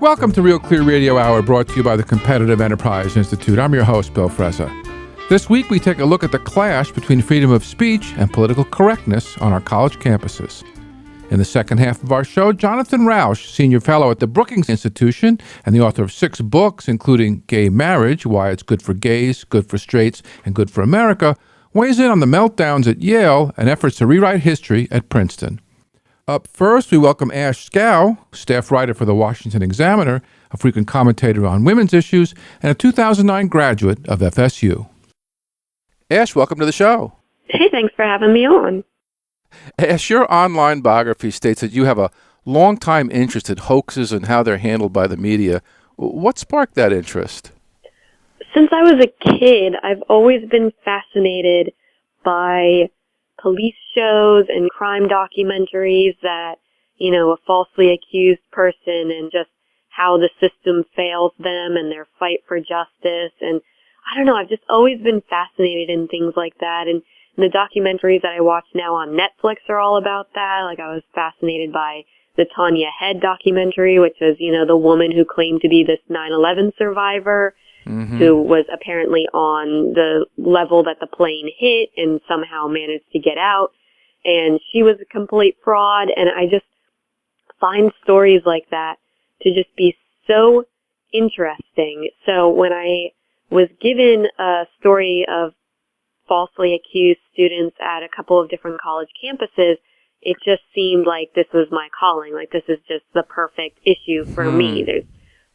Welcome to Real Clear Radio Hour, brought to you by the Competitive Enterprise Institute. I'm your host, Bill Frezza. This week, we take a look at the clash between freedom of speech and political correctness on our college campuses. In the second half of our show, Jonathan Rausch, senior fellow at the Brookings Institution and the author of 6 books, including Gay Marriage, Why It's Good for Gays, Good for Straights, and Good for America, weighs in on the meltdowns at Yale and efforts to rewrite history at Princeton. Up first, we welcome Ashe Schow, staff writer for the Washington Examiner, a frequent commentator on women's issues, and a 2009 graduate of FSU. Ashe, welcome to the show. Hey, thanks for having me on. Ashe, your online biography states that you have a long-time interest in hoaxes and how they're handled by the media. What sparked that interest? Since I was a kid, I've always been fascinated by police shows and crime documentaries that, a falsely accused person and just how the system fails them and their fight for justice. And I don't know, I've just always been fascinated in things like that. And the documentaries that I watch now on Netflix are all about that. Like, I was fascinated by the Tanya Head documentary, which was, the woman who claimed to be this 9/11 survivor, who was apparently on the level that the plane hit and somehow managed to get out. And she was a complete fraud. And I just find stories like that to just be so interesting. So when I was given a story of falsely accused students at a couple of different college campuses, it just seemed like this was my calling. Like, this is just the perfect issue for me. There's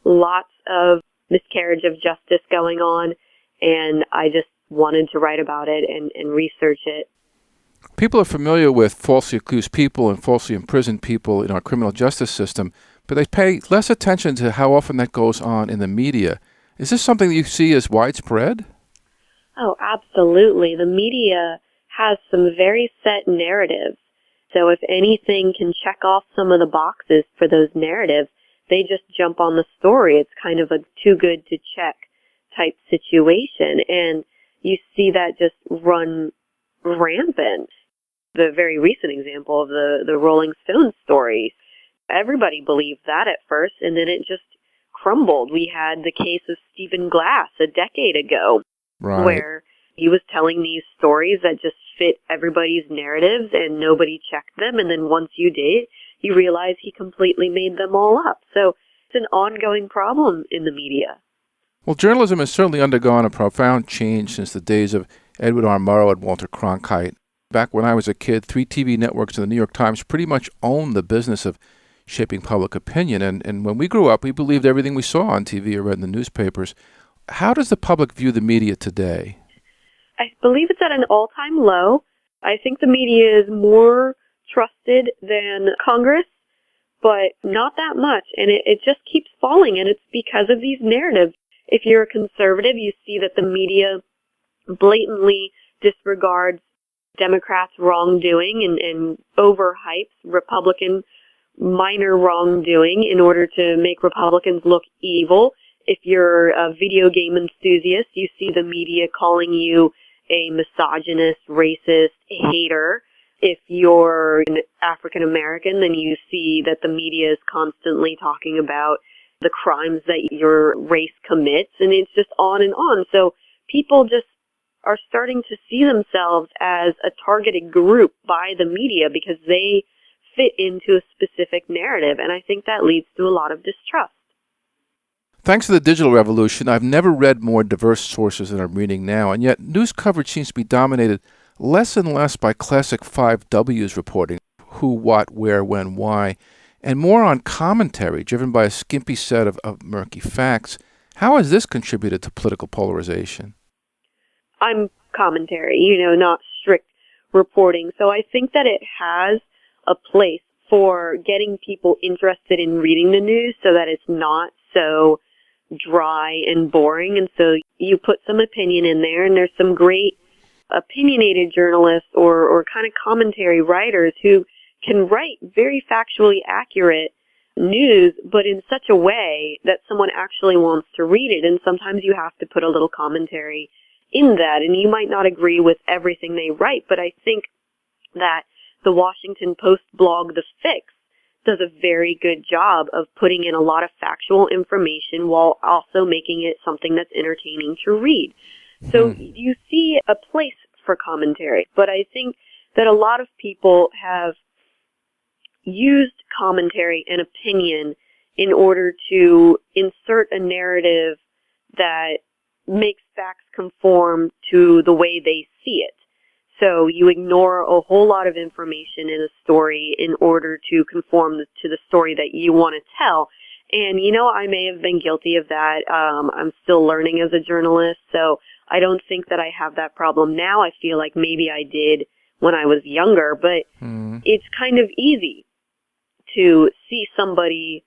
lots of miscarriage of justice going on, and I just wanted to write about it and research it. People are familiar with falsely accused people and falsely imprisoned people in our criminal justice system, but they pay less attention to how often that goes on in the media. Is this something that you see as widespread? Oh, absolutely. The media has some very set narratives. So if anything can check off some of the boxes for those narratives, they just jump on the story. It's kind of a too good to check type situation. And you see that just run rampant. The very recent example of the Rolling Stones story, everybody believed that at first, and then it just crumbled. We had the case of Stephen Glass a decade ago. Right. Where he was telling these stories that just fit everybody's narratives and nobody checked them. And then once you did, you realize he completely made them all up. So it's an ongoing problem in the media. Well, journalism has certainly undergone a profound change since the days of Edward R. Murrow and Walter Cronkite. Back when I was a kid, 3 TV networks and the New York Times pretty much owned the business of shaping public opinion. And when we grew up, we believed everything we saw on TV or read in the newspapers. How does the public view the media today? I believe it's at an all-time low. I think the media is more trusted than Congress, but not that much. And it just keeps falling, and it's because of these narratives. If you're a conservative, you see that the media blatantly disregards Democrats' wrongdoing and overhypes Republican minor wrongdoing in order to make Republicans look evil. If you're a video game enthusiast, you see the media calling you a misogynist, racist, hater. If you're an African American, then you see that the media is constantly talking about the crimes that your race commits, and it's just on and on. So people just are starting to see themselves as a targeted group by the media because they fit into a specific narrative, and I think that leads to a lot of distrust. Thanks to the digital revolution, I've never read more diverse sources than I'm reading now, and yet news coverage seems to be dominated less and less by classic 5 W's reporting, who, what, where, when, why, and more on commentary driven by a skimpy set of murky facts. How has this contributed to political polarization? I'm commentary, not strict reporting. So I think that it has a place for getting people interested in reading the news so that it's not so dry and boring. And so you put some opinion in there, and there's some great opinionated journalists or kind of commentary writers who can write very factually accurate news, but in such a way that someone actually wants to read it. And sometimes you have to put a little commentary in that, and you might not agree with everything they write, but I think that the Washington Post blog, The Fix, does a very good job of putting in a lot of factual information while also making it something that's entertaining to read. So you see a place for commentary, but I think that a lot of people have used commentary and opinion in order to insert a narrative that makes facts conform to the way they see it. So you ignore a whole lot of information in a story in order to conform to the story that you want to tell. And, I may have been guilty of that. I'm still learning as a journalist, so I don't think that I have that problem now. I feel like maybe I did when I was younger, but it's kind of easy to see somebody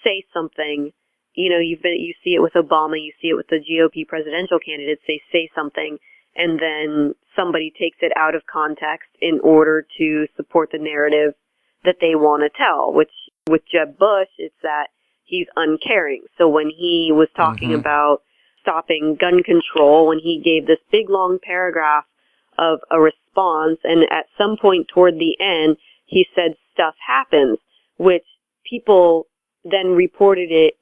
say something. You see it with Obama, you see it with the GOP presidential candidates. They say something, and then somebody takes it out of context in order to support the narrative that they want to tell, which with Jeb Bush, it's that he's uncaring. So when he was talking about stopping gun control, when he gave this big long paragraph of a response, and at some point toward the end, he said stuff happens, which people then reported it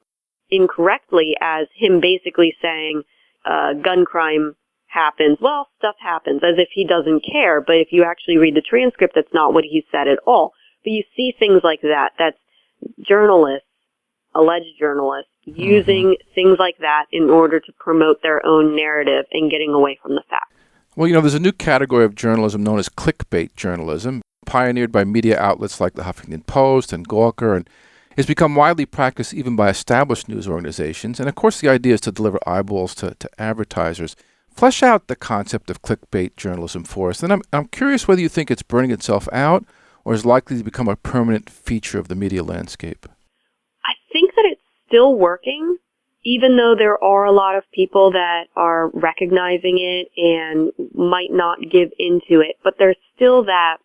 incorrectly as him basically saying gun crime happens. Well, stuff happens, as if he doesn't care. But if you actually read the transcript, that's not what he said at all. But you see things like that. That's journalists, alleged journalists, using things like that in order to promote their own narrative and getting away from the facts. Well, there's a new category of journalism known as clickbait journalism, pioneered by media outlets like the Huffington Post and Gawker, and it's become widely practiced even by established news organizations. And of course, the idea is to deliver eyeballs to advertisers. Flesh out the concept of clickbait journalism for us. And I'm curious whether you think it's burning itself out or is likely to become a permanent feature of the media landscape. I think that it's still working, even though there are a lot of people that are recognizing it and might not give into it. But there's still that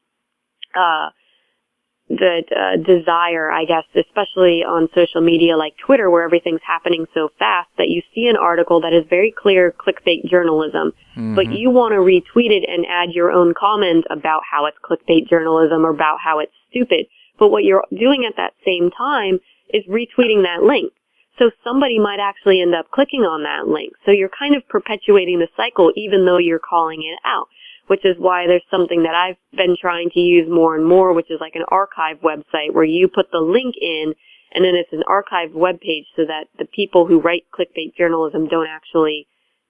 desire, I guess, especially on social media like Twitter, where everything's happening so fast that you see an article that is very clear clickbait journalism, but you want to retweet it and add your own comment about how it's clickbait journalism or about how it's stupid. But what you're doing at that same time is retweeting that link. So somebody might actually end up clicking on that link. So you're kind of perpetuating the cycle even though you're calling it out, which is why there's something that I've been trying to use more and more, which is like an archive website where you put the link in and then it's an archived web page so that the people who write clickbait journalism don't actually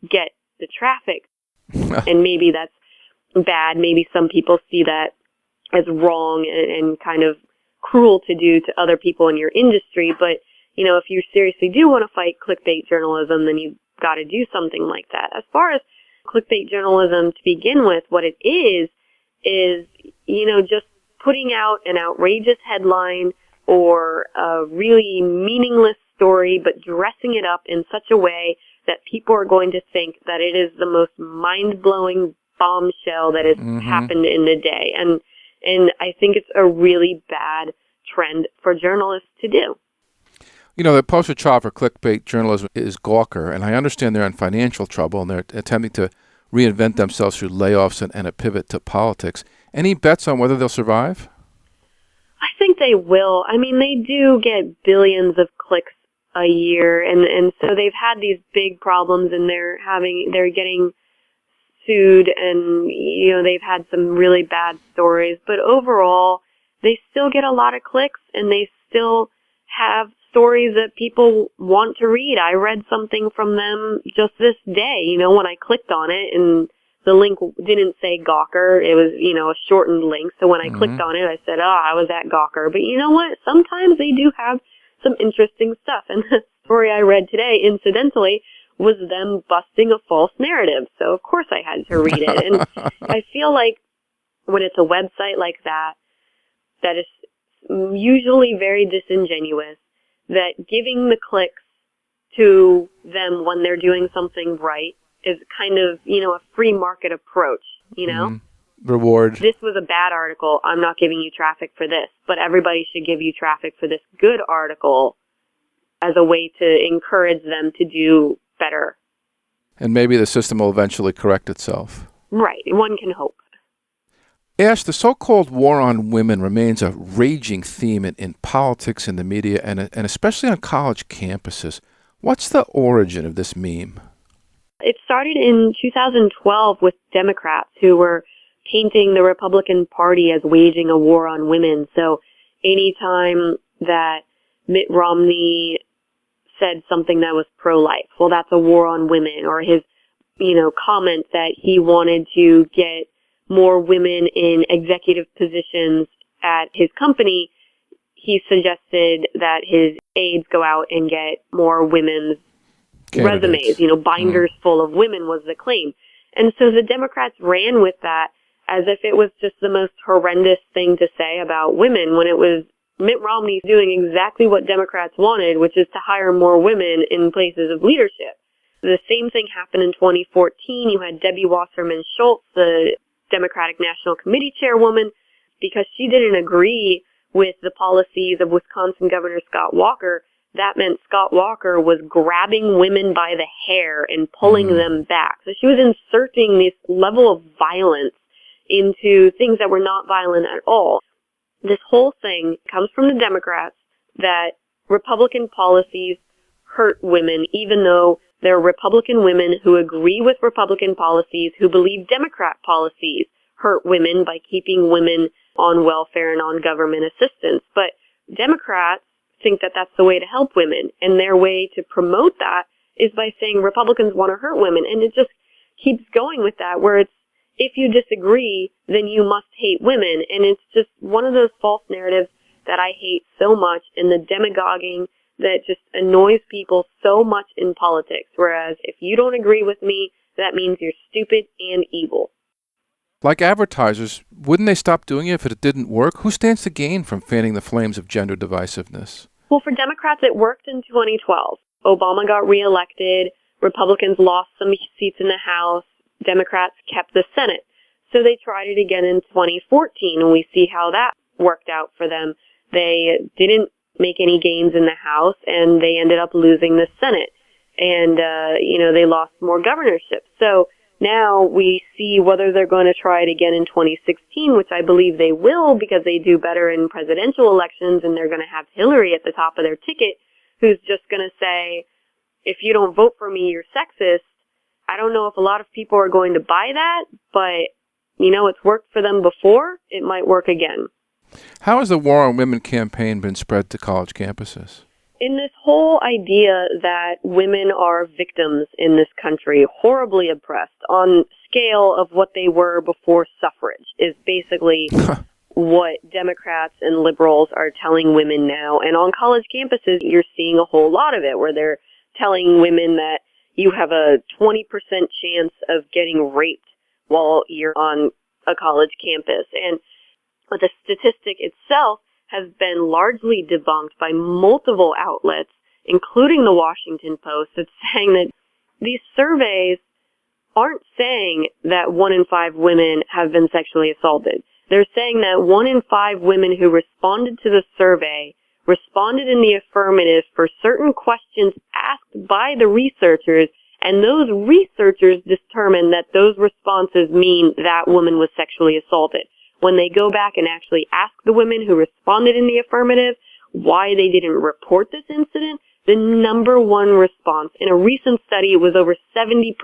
get the traffic. And maybe that's bad. Maybe some people see that as wrong and kind of cruel to do to other people in your industry. But, if you seriously do want to fight clickbait journalism, then you've got to do something like that. As far as clickbait journalism to begin with, what it is, just putting out an outrageous headline or a really meaningless story, but dressing it up in such a way that people are going to think that it is the most mind-blowing bombshell that has happened in the day. And I think it's a really bad trend for journalists to do. The poster child for clickbait journalism is Gawker, and I understand they're in financial trouble and they're attempting to reinvent themselves through layoffs and a pivot to politics. Any bets on whether they'll survive? I think they will. I mean, they do get billions of clicks a year, and so they've had these big problems, and they're getting sued, and they've had some really bad stories. But overall, they still get a lot of clicks, and they still have stories that people want to read. I read something from them just this day, when I clicked on it, and the link didn't say Gawker. It was, a shortened link. So when I clicked on it, I said, I was at Gawker. But you know what? Sometimes they do have some interesting stuff. And the story I read today, incidentally, was them busting a false narrative. So of course I had to read it. And I feel like when it's a website like that is usually very disingenuous, that giving the clicks to them when they're doing something right is kind of, a free market approach, Reward. This was a bad article. I'm not giving you traffic for this, but everybody should give you traffic for this good article as a way to encourage them to do better. And maybe the system will eventually correct itself. Right. One can hope. Ashe, the so-called war on women remains a raging theme in politics and the media, and especially on college campuses. What's the origin of this meme? It started in 2012 with Democrats who were painting the Republican Party as waging a war on women. So anytime that Mitt Romney said something that was pro-life, well, that's a war on women. Or his, comment that he wanted to get more women in executive positions at his company, he suggested that his aides go out and get more women's Candidates. resumes. Binders full of women was the claim. And so the Democrats ran with that as if it was just the most horrendous thing to say about women, when it was Mitt Romney doing exactly what Democrats wanted, which is to hire more women in places of leadership. The same thing happened in 2014. You had Debbie Wasserman Schultz, the Democratic National Committee chairwoman, because she didn't agree with the policies of Wisconsin Governor Scott Walker. That meant Scott Walker was grabbing women by the hair and pulling them back. So she was inserting this level of violence into things that were not violent at all. This whole thing comes from the Democrats, that Republican policies hurt women, even though there are Republican women who agree with Republican policies, who believe Democrat policies hurt women by keeping women on welfare and on government assistance. But Democrats think that that's the way to help women, and their way to promote that is by saying Republicans want to hurt women. And it just keeps going with that, where it's, if you disagree, then you must hate women. And it's just one of those false narratives that I hate so much, and the demagoguing that just annoys people so much in politics. Whereas if you don't agree with me, that means you're stupid and evil. Like advertisers, wouldn't they stop doing it if it didn't work? Who stands to gain from fanning the flames of gender divisiveness? Well, for Democrats, it worked in 2012. Obama got reelected. Republicans lost some seats in the House. Democrats kept the Senate. So they tried it again in 2014, and we see how that worked out for them. They didn't make any gains in the House, and they ended up losing the Senate. And, they lost more governorships. So now we see whether they're going to try it again in 2016, which I believe they will, because they do better in presidential elections, and they're going to have Hillary at the top of their ticket, who's just going to say, if you don't vote for me, you're sexist. I don't know if a lot of people are going to buy that, but, it's worked for them before. It might work again. How has the War on Women campaign been spread to college campuses? In this whole idea that women are victims in this country, horribly oppressed, on scale of what they were before suffrage, is basically what Democrats and liberals are telling women now. And on college campuses, you're seeing a whole lot of it, where they're telling women that you have a 20% chance of getting raped while you're on a college campus. And the statistic itself has been largely debunked by multiple outlets, including the Washington Post, that's saying that these surveys aren't saying that 1 in 5 women have been sexually assaulted. They're saying that 1 in 5 women who responded to the survey responded in the affirmative for certain questions asked by the researchers, and those researchers determined that those responses mean that woman was sexually assaulted. When they go back and actually ask the women who responded in the affirmative why they didn't report this incident, the number one response in a recent study, it was over 70%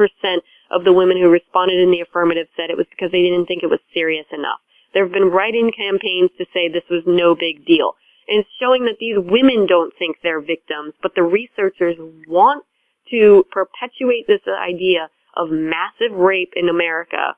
of the women who responded in the affirmative said it was because they didn't think it was serious enough. There have been write-in campaigns to say this was no big deal. And it's showing that these women don't think they're victims, but the researchers want to perpetuate this idea of massive rape in America,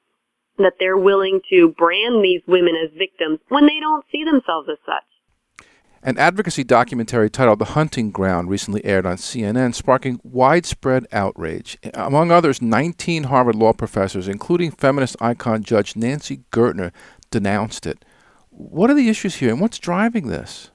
that they're willing to brand these women as victims when they don't see themselves as such. An advocacy documentary titled The Hunting Ground recently aired on CNN, sparking widespread outrage. Among others, 19 Harvard law professors, including feminist icon Judge Nancy Gertner, denounced it. What are the issues here, and what's driving this?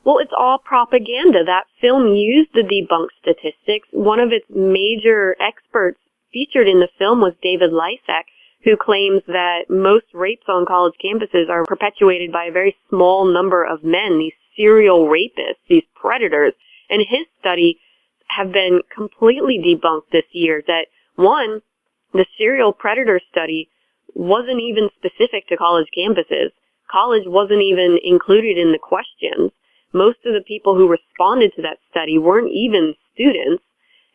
Well, it's all propaganda. That film used the debunked statistics. One of its major experts featured in the film was David Lysak, who claims that most rapes on college campuses are perpetuated by a very small number of men, these serial rapists, these predators. And his study have been completely debunked this year. That one, the serial predator study wasn't even specific to college campuses. College wasn't even included in the questions. Most of the people who responded to that study weren't even students.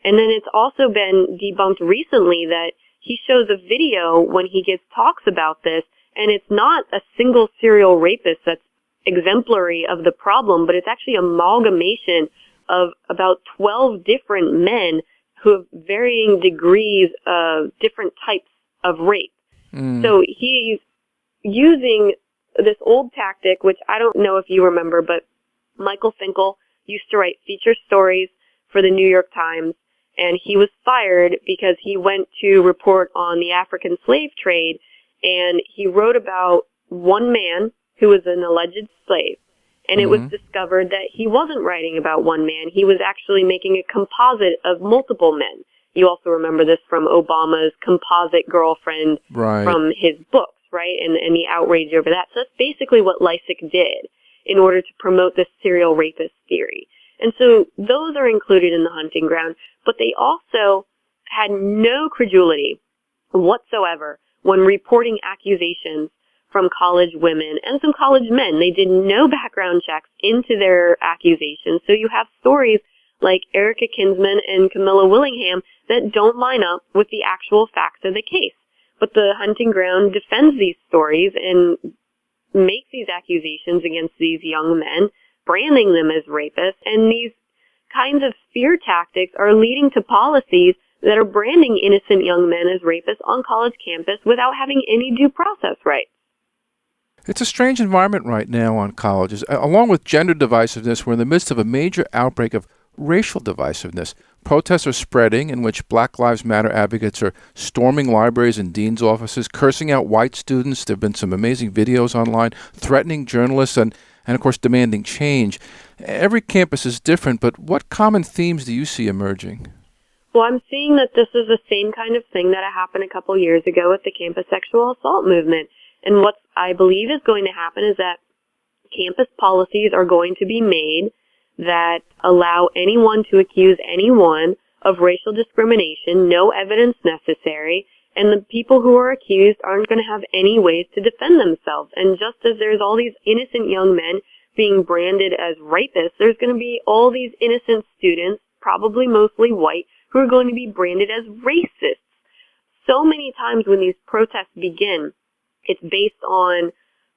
And then it's also been debunked recently that he shows a video when he talks about this, and it's not a single serial rapist that's exemplary of the problem, but it's actually amalgamation of about 12 different men who have varying degrees of different types of rape. So he's using this old tactic, which I don't know if you remember, but Michael Finkel used to write feature stories for the New York Times, and he was fired because he went to report on the African slave trade, and he wrote about one man who was an alleged slave. And it was discovered that he wasn't writing about one man. He was actually making a composite of multiple men. You also remember this from Obama's composite girlfriend from his books, right? And the outrage over that. So that's basically what Lysick did in order to promote this serial rapist theory. And so those are included in the hunting ground, but they also had no credulity whatsoever when reporting accusations from college women and some college men. They did no background checks into their accusations. So you have stories like Erica Kinsman and Camilla Willingham that don't line up with the actual facts of the case. But the hunting ground defends these stories and makes these accusations against these young men, branding them as rapists. And these kinds of fear tactics are leading to policies that are branding innocent young men as rapists on college campus without having any due process rights. It's a strange environment right now on colleges. Along with gender divisiveness, we're in the midst of a major outbreak of racial divisiveness. Protests are spreading in which Black Lives Matter advocates are storming libraries and dean's offices, cursing out white students. There have been some amazing videos online, threatening journalists, and of course, demanding change. Every campus is different, but what common themes do you see emerging? Well, I'm seeing that this is the same kind of thing that happened a couple years ago with the campus sexual assault movement. And what I believe is going to happen is that campus policies are going to be made that allow anyone to accuse anyone of racial discrimination, no evidence necessary, and the people who are accused aren't going to have any ways to defend themselves. And just as there's all these innocent young men being branded as rapists, there's going to be all these innocent students, probably mostly white, who are going to be branded as racists. So many times when these protests begin, it's based on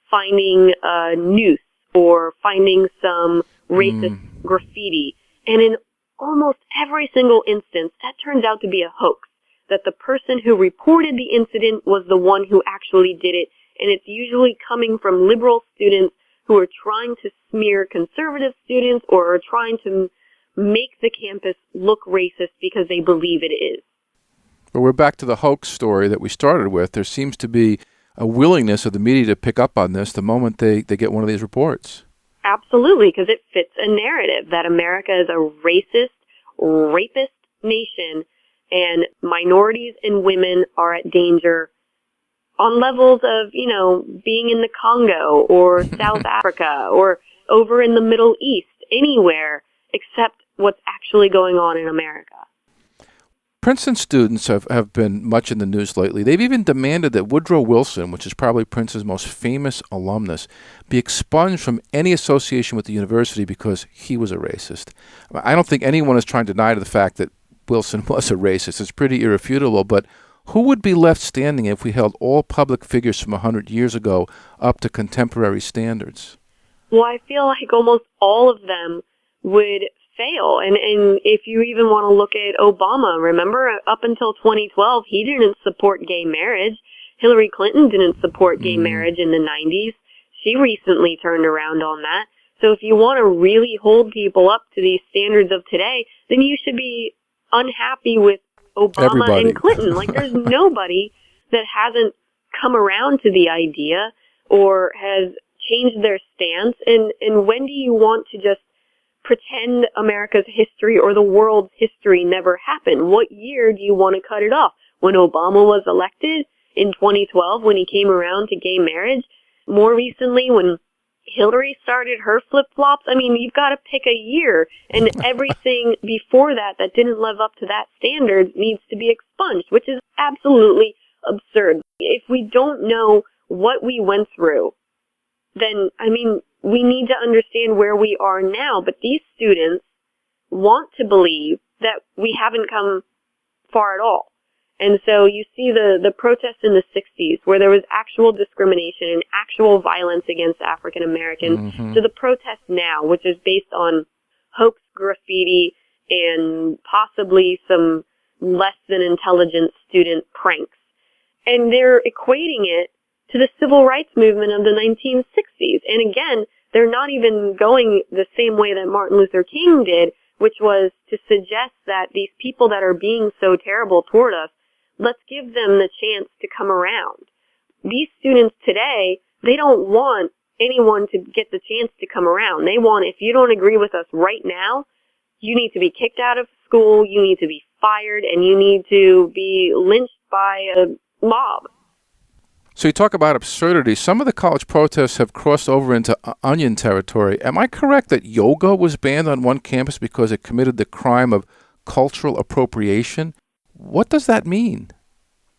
finding a noose or finding some racist graffiti. And in almost every single instance, that turns out to be a hoax, that the person who reported the incident was the one who actually did it. And it's usually coming from liberal students who are trying to smear conservative students or are trying to make the campus look racist because they believe it is. But we're back to the hoax story that we started with. There seems to be a willingness of the media to pick up on this the moment they get one of these reports. Absolutely, because it fits a narrative that America is a racist, rapist nation, and minorities and women are at danger on levels of, being in the Congo or South Africa or over in the Middle East, anywhere except what's actually going on in America. Princeton students have been much in the news lately. They've even demanded that Woodrow Wilson, which is probably Princeton's most famous alumnus, be expunged from any association with the university because he was a racist. I don't think anyone is trying to deny the fact that Wilson was a racist. It's pretty irrefutable, but who would be left standing if we held all public figures from 100 years ago up to contemporary standards? Well, I feel like almost all of them would fail. And if you even want to look at Obama, remember up until 2012, he didn't support gay marriage. Hillary Clinton didn't support gay marriage in the 90s. She recently turned around on that. So if you want to really hold people up to these standards of today, then you should be unhappy with Obama and Clinton. Like there's nobody that hasn't come around to the idea or has changed their stance. And when do you want to just pretend America's history or the world's history never happened? What year do you want to cut it off? When Obama was elected in 2012, when he came around to gay marriage? More recently, when Hillary started her flip-flops? I mean, you've got to pick a year, and everything before that didn't live up to that standard needs to be expunged, which is absolutely absurd. If we don't know what we went through, then, we need to understand where we are now. But these students want to believe that we haven't come far at all. And so you see the protests in the 60s where there was actual discrimination and actual violence against African Americans, to the protests now, which is based on hoax graffiti and possibly some less than intelligent student pranks. And they're equating it to the civil rights movement of the 1960s. And again, they're not even going the same way that Martin Luther King did, which was to suggest that these people that are being so terrible toward us, let's give them the chance to come around. These students today, they don't want anyone to get the chance to come around. They want, if you don't agree with us right now, you need to be kicked out of school, you need to be fired, and you need to be lynched by a mob. So you talk about absurdity. Some of the college protests have crossed over into onion territory. Am I correct that yoga was banned on one campus because it committed the crime of cultural appropriation? What does that mean?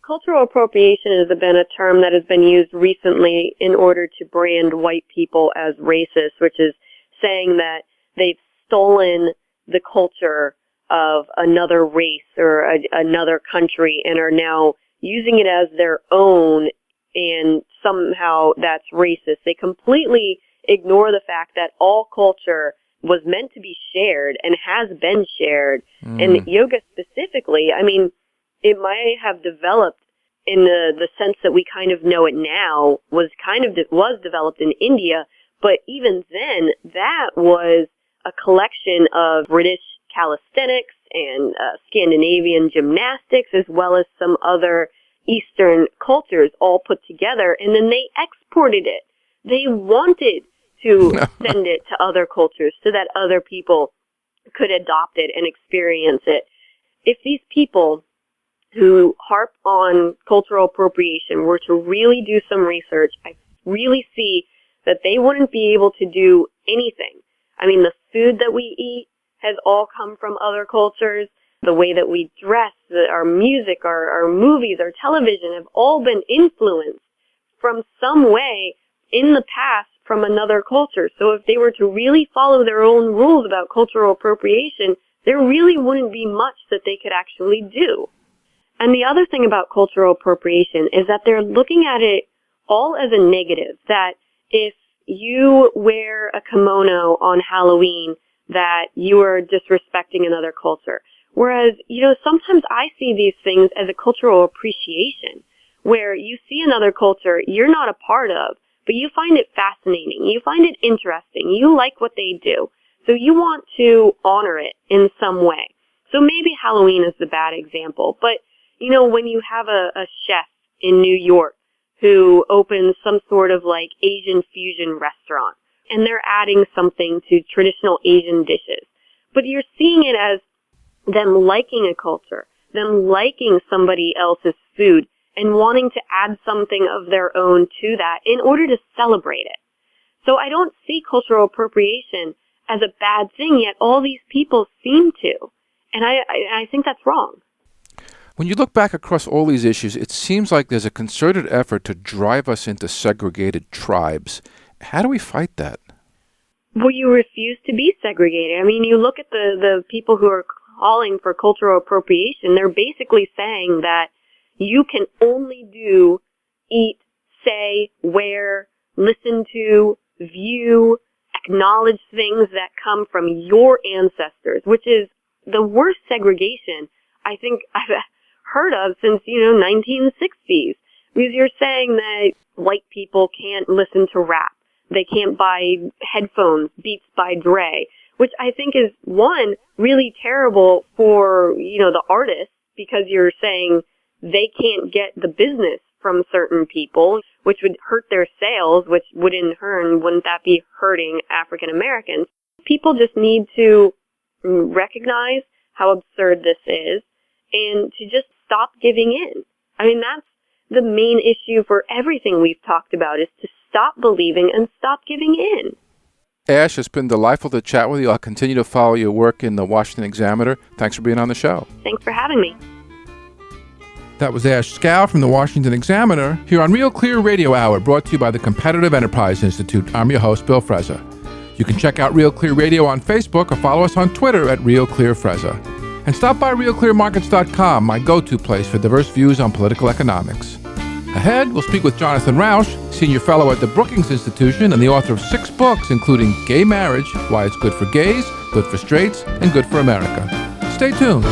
Cultural appropriation has been a term that has been used recently in order to brand white people as racist, which is saying that they've stolen the culture of another race or another country and are now using it as their own, and somehow that's racist. They completely ignore the fact that all culture was meant to be shared and has been shared. And yoga specifically, it might have developed in the sense that we kind of know it now, was developed in India, but even then, that was a collection of British calisthenics and Scandinavian gymnastics, as well as some other Eastern cultures all put together, and then they exported it. They wanted to send it to other cultures so that other people could adopt it and experience it. If these people who harp on cultural appropriation were to really do some research, I really see that they wouldn't be able to do anything. The food that we eat has all come from other cultures. The way that we dress, our music, our movies, our television have all been influenced from some way in the past from another culture. So if they were to really follow their own rules about cultural appropriation, there really wouldn't be much that they could actually do. And the other thing about cultural appropriation is that they're looking at it all as a negative, that if you wear a kimono on Halloween, that you are disrespecting another culture. Whereas, sometimes I see these things as a cultural appreciation, where you see another culture you're not a part of, but you find it fascinating, you find it interesting, you like what they do, so you want to honor it in some way. So maybe Halloween is the bad example, but, when you have a chef in New York who opens some sort of Asian fusion restaurant, and they're adding something to traditional Asian dishes, but you're seeing it as them liking a culture, them liking somebody else's food, and wanting to add something of their own to that in order to celebrate it. So I don't see cultural appropriation as a bad thing, yet all these people seem to. And I think that's wrong. When you look back across all these issues, it seems like there's a concerted effort to drive us into segregated tribes. How do we fight that? Well, you refuse to be segregated. You look at the people who are calling for cultural appropriation. They're basically saying that you can only do, eat, say, wear, listen to, view, acknowledge things that come from your ancestors, which is the worst segregation I think I've heard of since, 1960s. Because you're saying that white people can't listen to rap. They can't buy headphones, Beats by Dre, which I think is, one, really terrible for, the artists, because you're saying they can't get the business from certain people, which would hurt their sales, which would in turn, wouldn't that be hurting African Americans? People just need to recognize how absurd this is and to just stop giving in. That's the main issue for everything we've talked about, is to stop believing and stop giving in. Ashe, it's been delightful to chat with you. I'll continue to follow your work in the Washington Examiner. Thanks for being on the show. Thanks for having me. That was Ashe Schow from the Washington Examiner here on Real Clear Radio Hour, brought to you by the Competitive Enterprise Institute. I'm your host, Bill Frezza. You can check out Real Clear Radio on Facebook or follow us on Twitter at Real Clear Frezza. And stop by realclearmarkets.com, my go-to place for diverse views on political economics. Ahead, we'll speak with Jonathan Rausch, senior fellow at the Brookings Institution and the author of 6 books, including Gay Marriage, Why It's Good for Gays, Good for Straights, and Good for America. Stay tuned.